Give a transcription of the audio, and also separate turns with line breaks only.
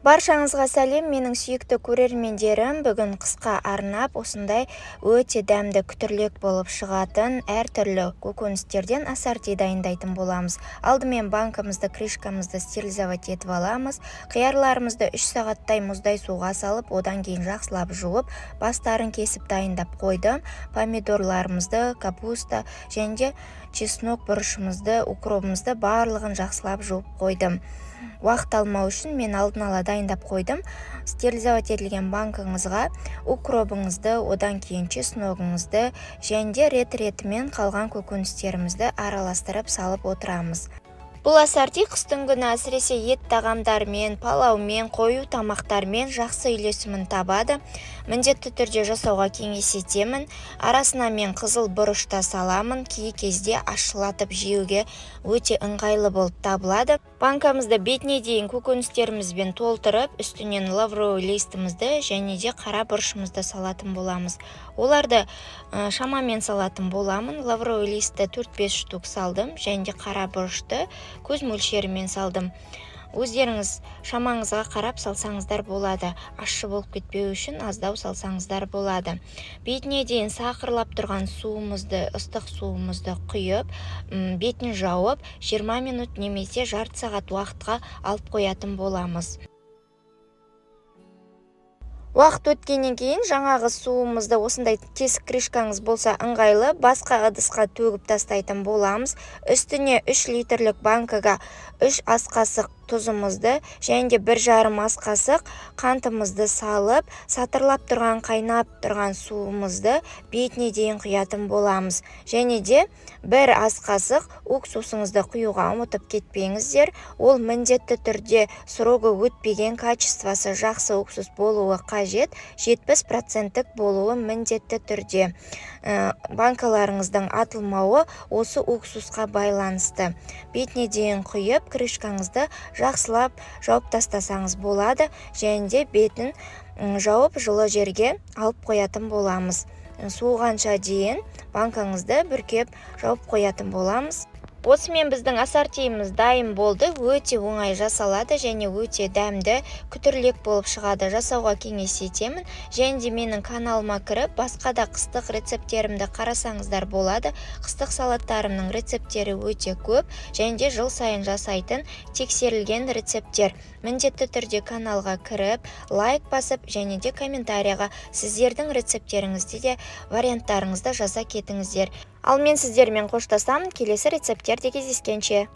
Баршаңызға сәлем, менің сүйікті көрермендерім. Бүгін қысқа арнап осындай өте дәмді күтірлік болып шығатын әртүрлі көкөністерден ассорти дайындайтын боламыз. Алдымен банкамызды, крышкамызды стерилизовать етіп аламыз. Қиярларымызды 3 сағаттай мұздай суға салып, одан кейін жақсылап жуып, бастарын кесіп дайындап қойдым. Помидорларымызды, капуста және чеснок бұрышымызды, укропымызды барлығын жақсылап жуып қойдым. Уақыт алмау үшін мен алдын ала дайындап қойдым. Стерилизовать етілген банкаңызға укробыңызды, одан кейін чесногыңызды және рет-ретімен қалған көкөністерімізді араластырып салып отырамыз. Бұл ассорти қыстың күні әсіресе ет тағамдармен, палаумен, қою тамақтармен жақсы үйлесімін табады. Міндетті түрде жасауға кеңес етемін. Арасына мен қызыл бұрыш та саламын. Кей кезде ашылатып жеуге өте ыңғайлы болып табылады. Банкамызды бетіне дейін көкөністерімізбен толтырып, үстінен лавровый листімізді және де қара бұрышымызды салатын боламыз. Оларды шамамен салатын боламын. Лавровый листті 4-5 штук салдым және де қара бұрышты көз мөлшерімен салдым. Өздеріңіз шамаңызға қарап салсаңыздар болады. Ащы болып кетпеу үшін аздау салсаңыздар болады. Бетіне дейін сақырлап тұрған суымызды, ыстық суымызды құйып, бетін жауып, 20 минут немесе жарты сағат уақытқа алып қоятын боламыз. Уақыт өткеннен кейін жаңағы суымызды осындай тесік крышкаңыз болса ыңғайлы басқа ыдысқа төгіп тастайтын боламыз. Үстіне 3 литрлік банкаға 3 ас қасық тұзымызды және де 1,5 ас қасық қантымызды салып, сатырлап тұрған қайнап тұрған суымызды бетіне дейін құятын боламыз. Және де 1 ас қасық уксусыңызды құюға ұмытып кетпеңіздер. Ол міндетті түрде срогі өтпеген, качествосы жақсы уксус болуы қажет, 70% болуы міндетті түрде. Банкаларыңыздың атылмауы осы уксусқа байланысты. Бетіне дейін құйып, крышкаңызды жақсылап жауып тастасаңыз болады, және де бетін жауып жылы жерге алып қоятын боламыз. Суығанша дейін банкаңызды бүркеп жауып қоятын боламыз. Осымен біздің ассортиіміз дайын болды. Өте оңай жасалады және өте дәмді күтірлік болып шығады. Жасауға кеңес етемін. Және де менің каналыма кіріп, басқа да қыстық рецепттерімді қарасаңыздар болады. Қыстық салаттарымның рецепттері өте көп және де жыл сайын жасайтын тексерілген рецепттер. Міндетті түрде каналға кіріп, лайк басып және де комментарияға сіздердің рецепттеріңізді де варианттарыңызды жаза кетіңіздер. Ал мен сіздермен қоштасамын. Келесі рецепттерде кездескенше.